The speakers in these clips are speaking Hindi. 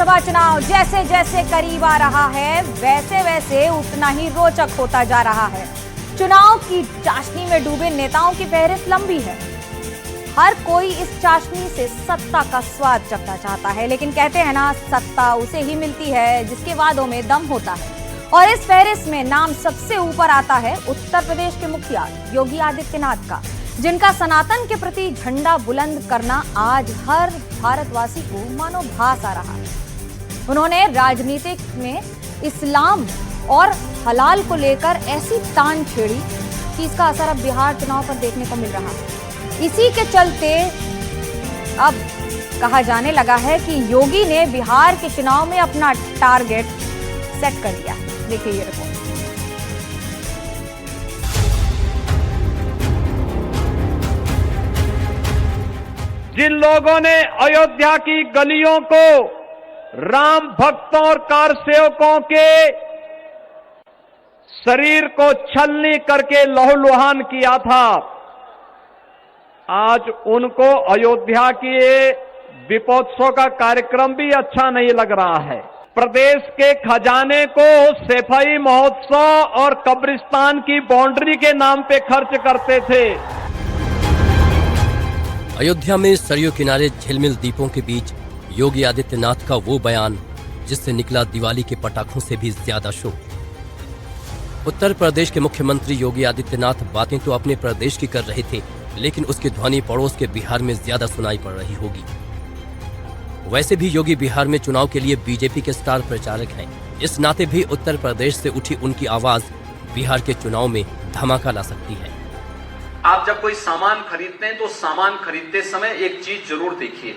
विधानसभा चुनाव जैसे जैसे करीब आ रहा है वैसे वैसे उतना ही रोचक होता जा रहा है। चुनाव की चाशनी में डूबे नेताओं की फहरिस्त लंबी है। हर कोई इस चाशनी से सत्ता का स्वाद चखना चाहता है, लेकिन कहते हैं ना, सत्ता उसे ही मिलती है जिसके वादों में दम होता है। और इस फहरिस्त में नाम सबसे ऊपर आता है उत्तर प्रदेश के मुखिया योगी आदित्यनाथ का, जिनका सनातन के प्रति झंडा बुलंद करना आज हर भारतवासी को मानो भास आ रहा है। उन्होंने राजनीति में इस्लाम और हलाल को लेकर ऐसी तान छेड़ी कि इसका असर अब बिहार चुनाव पर देखने को मिल रहा है। इसी के चलते अब कहा जाने लगा है कि योगी ने बिहार के चुनाव में अपना टारगेट सेट कर लिया। देखिए ये रिपोर्ट। जिन लोगों ने अयोध्या की गलियों को राम भक्तों और कारसेवकों के शरीर को छलनी करके लहूलुहान किया था, आज उनको अयोध्या के दीपोत्सव का कार्यक्रम भी अच्छा नहीं लग रहा है। प्रदेश के खजाने को सफाई महोत्सव और कब्रिस्तान की बाउंड्री के नाम पे खर्च करते थे। अयोध्या में सरयू किनारे झिलमिल दीपों के बीच योगी आदित्यनाथ का वो बयान जिससे निकला दिवाली के पटाखों से भी ज्यादा शोर। उत्तर प्रदेश के मुख्यमंत्री योगी आदित्यनाथ बातें तो अपने प्रदेश की कर रहे थे, लेकिन उसकी ध्वनि पड़ोस के बिहार में ज्यादा सुनाई पड़ रही होगी। वैसे भी योगी बिहार में चुनाव के लिए बीजेपी के स्टार प्रचारक हैं। इस नाते भी उत्तर प्रदेश से उठी उनकी आवाज बिहार के चुनाव में धमाका ला सकती है। आप जब कोई सामान खरीदते हैं तो सामान खरीदते समय एक चीज जरूर देखिए,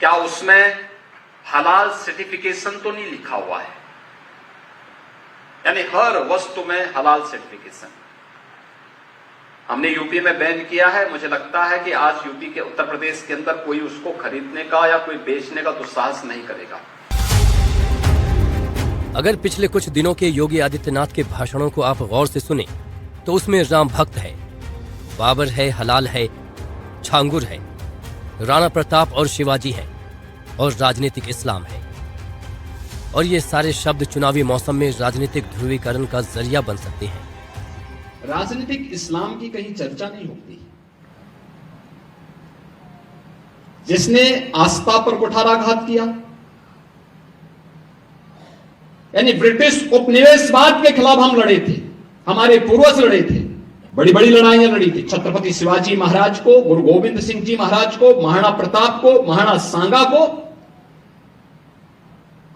क्या उसमें हलाल सर्टिफिकेशन तो नहीं लिखा हुआ है। यानी हर वस्तु में हलाल सर्टिफिकेशन हमने यूपी में बैन किया है। मुझे लगता है कि आज यूपी के उत्तर प्रदेश के अंदर कोई उसको खरीदने का या कोई बेचने का दुस्साहस नहीं करेगा। अगर पिछले कुछ दिनों के योगी आदित्यनाथ के भाषणों को आप गौर से सुने तो उसमें राम भक्त है, बाबर है, हलाल है, छांगुर है, राणा प्रताप और शिवाजी है और राजनीतिक इस्लाम है। और ये सारे शब्द चुनावी मौसम में राजनीतिक ध्रुवीकरण का जरिया बन सकते हैं। राजनीतिक इस्लाम की कहीं चर्चा नहीं होती। जिसने आस्था पर कुठाराघात किया, यानी ब्रिटिश उपनिवेशवाद के खिलाफ हम लड़े थे, हमारे पूर्वज लड़े थे, बड़ी बड़ी लड़ाइयां लड़ी थी। छत्रपति शिवाजी महाराज को, गुरु गोविंद सिंह जी महाराज को, महाराणा प्रताप को, महाराणा सांगा को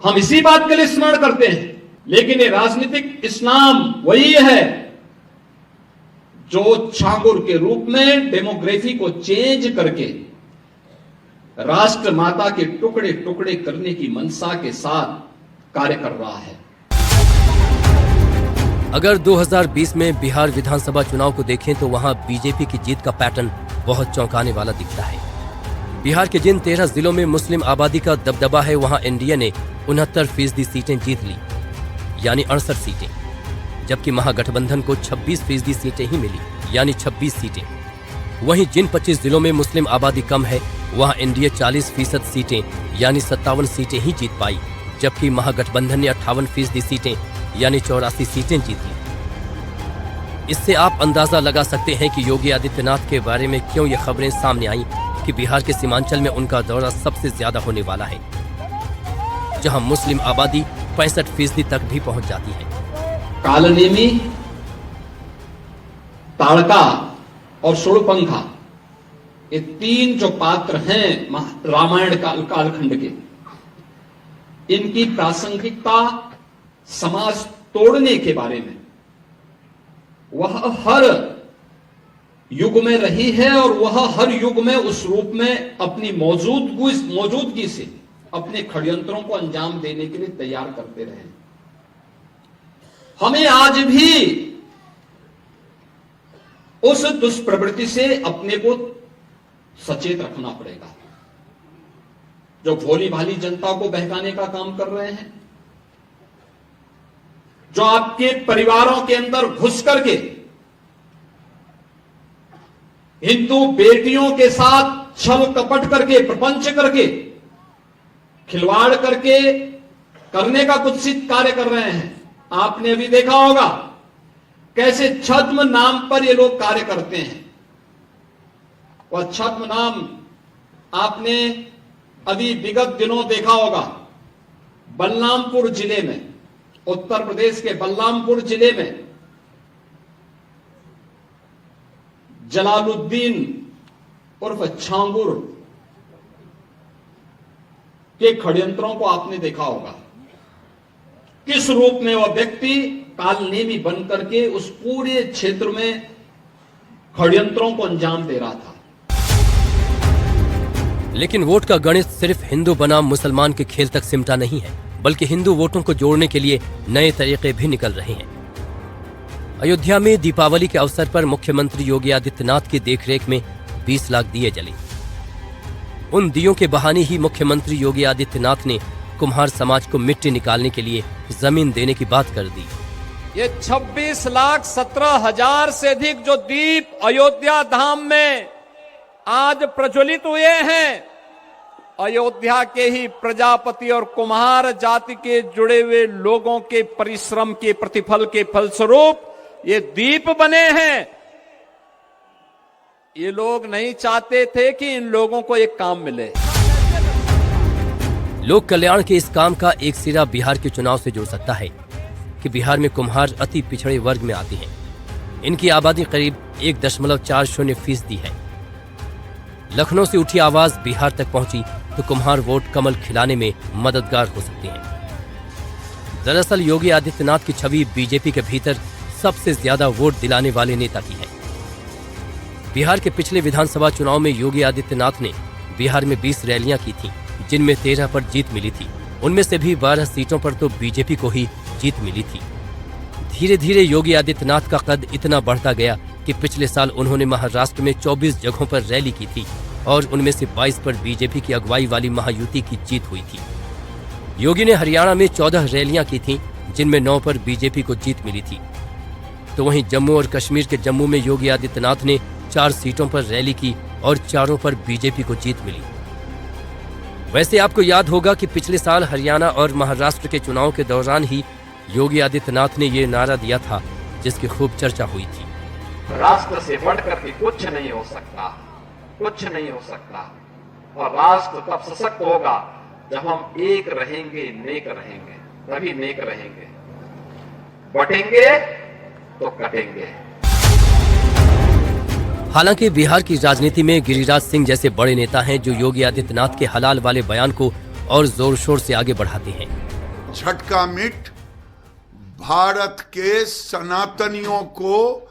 हम इसी बात के लिए स्मरण करते हैं। लेकिन ये राजनीतिक इस्लाम वही है जो छांगुर के रूप में डेमोग्राफी को चेंज करके राष्ट्र माता के टुकड़े टुकड़े करने की मंशा के साथ कार्य कर रहा है। अगर 2020 में बिहार विधानसभा चुनाव को देखें तो वहां बीजेपी की जीत का पैटर्न बहुत चौंकाने वाला दिखता है। बिहार के जिन 13 जिलों में मुस्लिम आबादी का दबदबा है, वहां एनडीए ने 69% सीटें जीत ली, यानी 68 सीटें, जबकि महागठबंधन को 26% सीटें ही मिली, यानी 26 सीटें। वहीं जिन 25 जिलों में मुस्लिम आबादी कम है, वहां एनडीए 40% सीटें, यानी 57 सीटें ही जीत पाई, जबकि महागठबंधन ने 58% सीटें, यानी 84 सीटें जीत ली। इससे आप अंदाजा लगा सकते हैं कि योगी आदित्यनाथ के बारे में क्यों ये खबरें सामने आई कि बिहार के सीमांचल में उनका दौरा सबसे ज्यादा होने वाला है, जहां मुस्लिम आबादी 65% तक भी पहुंच जाती है। कालनेमी, ताड़का और शूरपंखा, ये 3 जो पात्र हैं रामायण कालखंड के, इनकी प्रासंगिकता समाज तोड़ने के बारे में वह हर युग में रही है और वह हर युग में उस रूप में अपनी मौजूदगी से अपने षड्यंत्रों को अंजाम देने के लिए तैयार करते रहे। हमें आज भी उस दुष्प्रवृत्ति से अपने को सचेत रखना पड़ेगा, जो भोली भाली जनता को बहकाने का काम कर रहे हैं, जो आपके परिवारों के अंदर घुस करके हिंदू बेटियों के साथ छल कपट करके, प्रपंच करके खिलवाड़ करके करने का कुत्सित कार्य कर रहे हैं। आपने अभी देखा होगा कैसे छद्म नाम पर ये लोग कार्य करते हैं। वह छद्म नाम आपने अभी विगत दिनों देखा होगा बलरामपुर जिले में, उत्तर प्रदेश के बलरामपुर जिले में जलालुद्दीन उर्फ छांगुर के षड्यंत्रों को आपने देखा होगा। किस रूप में वह व्यक्ति कालनेमी बन करके उस पूरे क्षेत्र में षड्यंत्रों को अंजाम दे रहा था। लेकिन वोट का गणित सिर्फ हिंदू बनाम मुसलमान के खेल तक सिमटा नहीं है, बल्कि हिंदू वोटों को जोड़ने के लिए नए तरीके भी निकल रहे हैं। अयोध्या में दीपावली के अवसर पर मुख्यमंत्री योगी आदित्यनाथ की देखरेख में 20 लाख दिए जले। उन दियों के बहाने ही मुख्यमंत्री योगी आदित्यनाथ ने कुम्हार समाज को मिट्टी निकालने के लिए जमीन देने की बात कर दी। ये 26,17,000 से अधिक जो दीप अयोध्या धाम में आज प्रज्वलित हुए हैं, अयोध्या के ही प्रजापति और कुम्हार जाति के जुड़े हुए लोगों के परिश्रम के प्रतिफल के फलस्वरूप ये दीप बने हैं। ये लोग नहीं चाहते थे कि इन लोगों को एक काम मिले। लोक कल्याण के इस काम का एक सिरा बिहार के चुनाव से जुड़ सकता है कि बिहार में कुम्हार अति पिछड़े वर्ग में आते हैं। इनकी आबादी करीब 1.40% है। लखनऊ से उठी आवाज बिहार तक पहुंची तो कुम्हार वोट कमल खिलाने में मददगार हो सकते हैं। दरअसल योगी आदित्यनाथ की छवि बीजेपी के भीतर सबसे ज्यादा वोट दिलाने वाले नेता की है। बिहार के पिछले विधानसभा चुनाव में योगी आदित्यनाथ ने बिहार में 20 रैलियां की थीं, जिनमें 13 पर जीत मिली थी। उनमें से भी 12 सीटों पर तो बीजेपी को ही जीत मिली थी। धीरे धीरे योगी आदित्यनाथ का कद इतना बढ़ता गया कि पिछले साल उन्होंने महाराष्ट्र में 24 जगहों पर रैली की थी और उनमें से 22 पर बीजेपी की अगुवाई वाली महायुति की जीत हुई थी। योगी ने हरियाणा में 14 रैलियां की थीं, जिनमें 9 पर बीजेपी को जीत मिली थी। तो वहीं जम्मू और कश्मीर के जम्मू में योगी आदित्यनाथ ने 4 सीटों पर रैली की और 4 पर बीजेपी को जीत मिली। वैसे आपको याद होगा कि पिछले साल हरियाणा और महाराष्ट्र के चुनाव के दौरान ही योगी आदित्यनाथ ने ये नारा दिया था, जिसकी खूब चर्चा हुई थी। राष्ट्र से बढ़कर के कुछ नहीं हो सकता, कुछ नहीं हो सकता। और राष्ट्र तब सशक्त होगा जब हम एक रहेंगे, नेक रहेंगे, तभी नेक रहेंगे। बटेंगे तो कटेंगे। हालांकि बिहार की राजनीति में गिरिराज सिंह जैसे बड़े नेता हैं जो योगी आदित्यनाथ के हलाल वाले बयान को और जोर शोर से आगे बढ़ाते हैं। झटका मिट भारत के सनातनियों को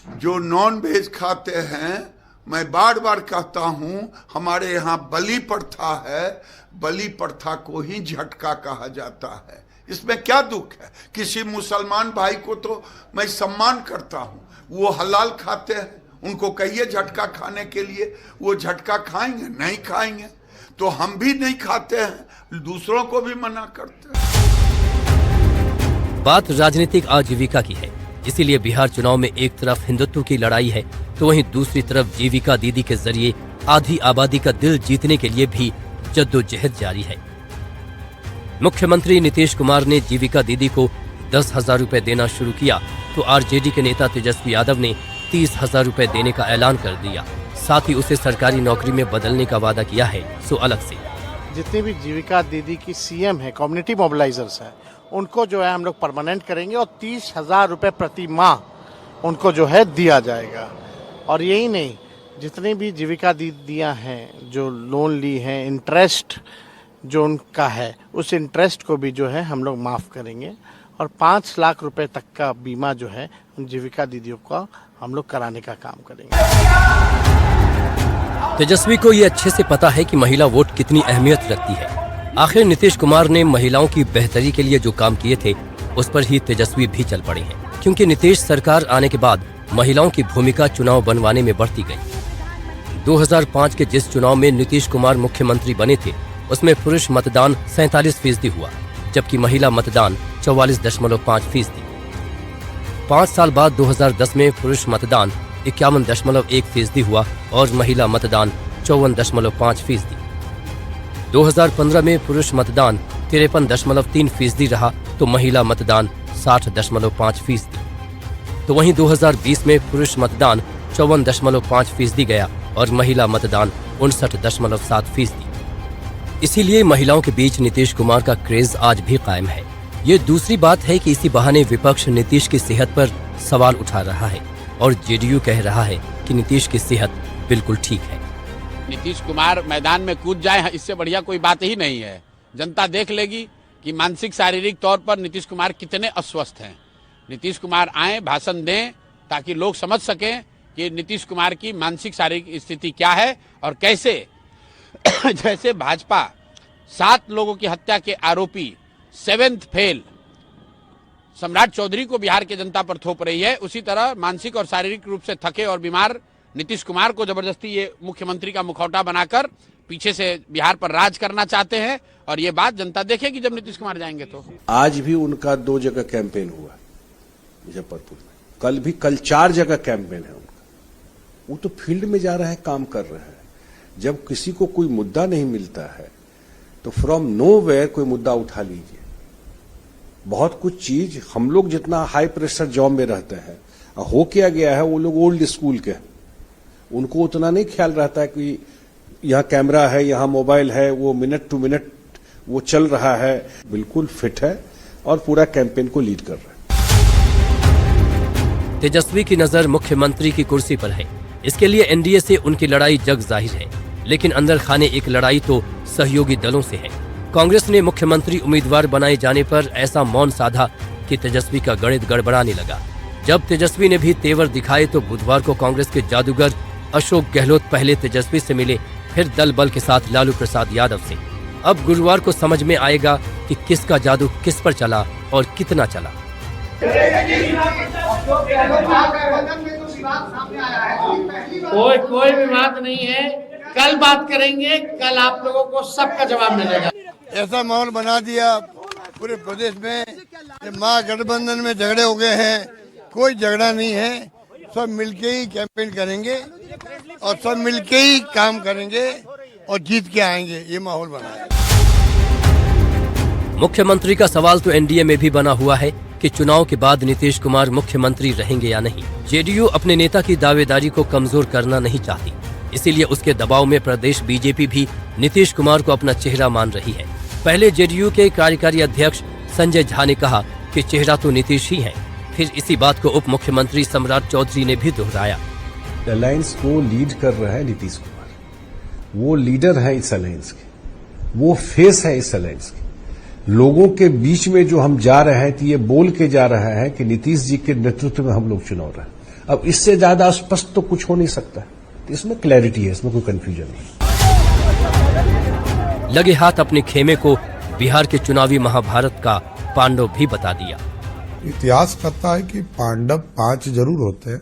जो नॉन वेज खाते हैं, मैं बार बार कहता हूं, हमारे यहाँ बलि प्रथा है, बलि प्रथा को ही झटका कहा जाता है। इसमें क्या दुख है? किसी मुसलमान भाई को तो मैं सम्मान करता हूं, वो हलाल खाते हैं, उनको कहिए झटका खाने के लिए, वो झटका खाएंगे? नहीं खाएंगे। तो हम भी नहीं खाते हैं, दूसरों को भी मना करते हैं। बात राजनीतिक आजीविका की है, इसीलिए बिहार चुनाव में एक तरफ हिंदुत्व की लड़ाई है तो वहीं दूसरी तरफ जीविका दीदी के जरिए आधी आबादी का दिल जीतने के लिए भी जद्दोजहद जारी है। मुख्यमंत्री नीतीश कुमार ने जीविका दीदी को 10,000 रुपए देना शुरू किया तो आरजेडी के नेता तेजस्वी यादव ने 30,000 रुपए देने का ऐलान कर दिया। साथ ही उसे सरकारी नौकरी में बदलने का वादा किया है, सो अलग से। जितनी भी जीविका दीदी की सीएम है, कम्युनिटी मोबिलाइजर्स है, उनको जो है हम लोग परमानेंट करेंगे और 30,000 रुपए प्रति माह उनको जो है दिया जाएगा। और यही नहीं, जितनी भी जीविका दीदियाँ हैं जो लोन ली हैं, इंटरेस्ट जो उनका है, उस इंटरेस्ट को भी जो है हम लोग माफ़ करेंगे और 5 लाख रुपए तक का बीमा जो है उन जीविका दीदियों का हम लोग कराने का काम करेंगे। तेजस्वी को ये अच्छे से पता है कि महिला वोट कितनी अहमियत रखती है। आखिर नीतीश कुमार ने महिलाओं की बेहतरी के लिए जो काम किए थे उस पर ही तेजस्वी भी चल पड़े हैं, क्योंकि नीतीश सरकार आने के बाद महिलाओं की भूमिका चुनाव बनवाने में बढ़ती गई। 2005 के जिस चुनाव में नीतीश कुमार मुख्यमंत्री बने थे उसमें पुरुष मतदान 47% हुआ, जबकि महिला मतदान 44.5%। 5 साल बाद 2010 में पुरुष मतदान 51.1% हुआ और महिला मतदान 54.5%। 2015 में पुरुष मतदान 53.3% रहा तो महिला मतदान 60.5%। तो वहीं 2020 में पुरुष मतदान 54.5% गया और महिला मतदान 59.7%। इसीलिए महिलाओं के बीच नीतीश कुमार का क्रेज आज भी कायम है। ये दूसरी बात है कि इसी बहाने विपक्ष नीतीश की सेहत पर सवाल उठा रहा है और जेडीयू कह रहा है कि नीतीश की सेहत बिल्कुल ठीक है। नीतीश कुमार मैदान में कूद जाए, इससे बढ़िया कोई बात ही नहीं है। जनता देख लेगी कि मानसिक शारीरिक तौर पर नीतीश कुमार कितने अस्वस्थ हैं। नीतीश कुमार आए, भाषण दें ताकि लोग समझ सकें कि नीतीश कुमार की मानसिक शारीरिक स्थिति क्या है और कैसे जैसे भाजपा 7 लोगों की हत्या के आरोपी 7th फेल सम्राट चौधरी को बिहार की जनता पर थोप रही है, उसी तरह मानसिक और शारीरिक रूप से थके और बीमार नीतीश कुमार को जबरदस्ती ये मुख्यमंत्री का मुखौटा बनाकर पीछे से बिहार पर राज करना चाहते हैं। और ये बात जनता देखेगी जब नीतीश कुमार जाएंगे। तो आज भी उनका 2 जगह कैंपेन हुआ मुजफ्फरपुर में, कल 4 जगह कैंपेन है उनका। वो तो फील्ड में जा रहे हैं, काम कर रहे हैं। जब किसी को कोई मुद्दा नहीं मिलता है तो फ्रॉम नोवेयर कोई मुद्दा उठा लीजिए। बहुत कुछ चीज हम लोग जितना हाई प्रेशर जॉब में रहते हैं, हो क्या गया है, वो लोग ओल्ड स्कूल के, उनको उतना नहीं ख्याल रहता है कि यहाँ कैमरा है, यहाँ मोबाइल है, वो मिनट टू मिनट वो चल रहा है। बिल्कुल फिट है और पूरा कैंपेन को लीड कर रहा है। तेजस्वी की नजर मुख्यमंत्री की कुर्सी पर है। इसके लिए एनडीए से उनकी लड़ाई जग जाहिर है, लेकिन अंदर खाने एक लड़ाई तो सहयोगी दलों से है। कांग्रेस ने मुख्यमंत्री उम्मीदवार बनाए जाने पर ऐसा मौन साधा कि तेजस्वी का गणित गड़बड़ाने लगा। जब तेजस्वी ने भी तेवर दिखाए तो बुधवार को कांग्रेस के जादूगर अशोक गहलोत पहले तेजस्वी से मिले, फिर दल बल के साथ लालू प्रसाद यादव से। अब गुरुवार को समझ में आएगा कि किसका जादू किस पर चला और कितना चला। कोई विवाद नहीं है, कल बात करेंगे, कल आप लोगों को सबका जवाब मिलेगा। ऐसा माहौल बना दिया पूरे प्रदेश में, महागठबंधन में झगड़े हो गए हैं। कोई झगड़ा नहीं है, सब मिलके ही कैंपेन करेंगे और सब मिलके ही काम करेंगे और जीत के आएंगे, ये माहौल बना है। मुख्यमंत्री का सवाल तो एनडीए में भी बना हुआ है कि चुनाव के बाद नीतीश कुमार मुख्यमंत्री रहेंगे या नहीं। जेडीयू अपने नेता की दावेदारी को कमजोर करना नहीं चाहती, इसीलिए उसके दबाव में प्रदेश बीजेपी भी नीतीश कुमार को अपना चेहरा मान रही है। पहले जेडीयू के कार्यकारी अध्यक्ष संजय झा ने कहा कि चेहरा तो नीतीश ही है। फिर इसी बात को उप मुख्यमंत्री सम्राट चौधरी ने भी दोहराया। अलायंस को लीड कर रहा है नीतीश कुमार, वो लीडर है इस अलायंस के, वो फेस है इस अलायंस के। लोगों के बीच में जो हम जा रहे हैं तो ये बोल के जा रहा है कि नीतीश जी के नेतृत्व में हम लोग चुनाव रहे। अब इससे ज्यादा स्पष्ट तो कुछ हो नहीं सकता, तो इसमें क्लैरिटी है, इसमें कोई कंफ्यूजन नहीं। लगे हाथ अपने खेमे को बिहार के चुनावी महाभारत का पांडव भी बता दिया। इतिहास कहता है कि पांडव 5 जरूर होते हैं,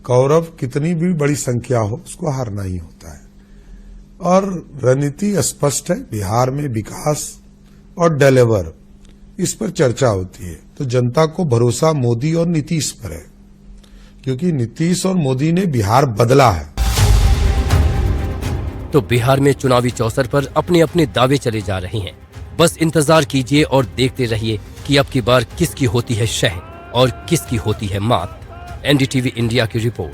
कौरव कितनी भी बड़ी संख्या हो उसको हारना ही होता है। और रणनीति स्पष्ट है, बिहार में विकास और डिलीवर इस पर चर्चा होती है। तो जनता को भरोसा मोदी और नीतीश पर है, क्योंकि नीतीश और मोदी ने बिहार बदला है। तो बिहार में चुनावी चौसर पर अपने अपने दावे चले जा रहे हैं। बस इंतजार कीजिए और देखते रहिए कि अब की बार किसकी होती है शह और किसकी होती है मात। एनडीटीवी इंडिया की रिपोर्ट।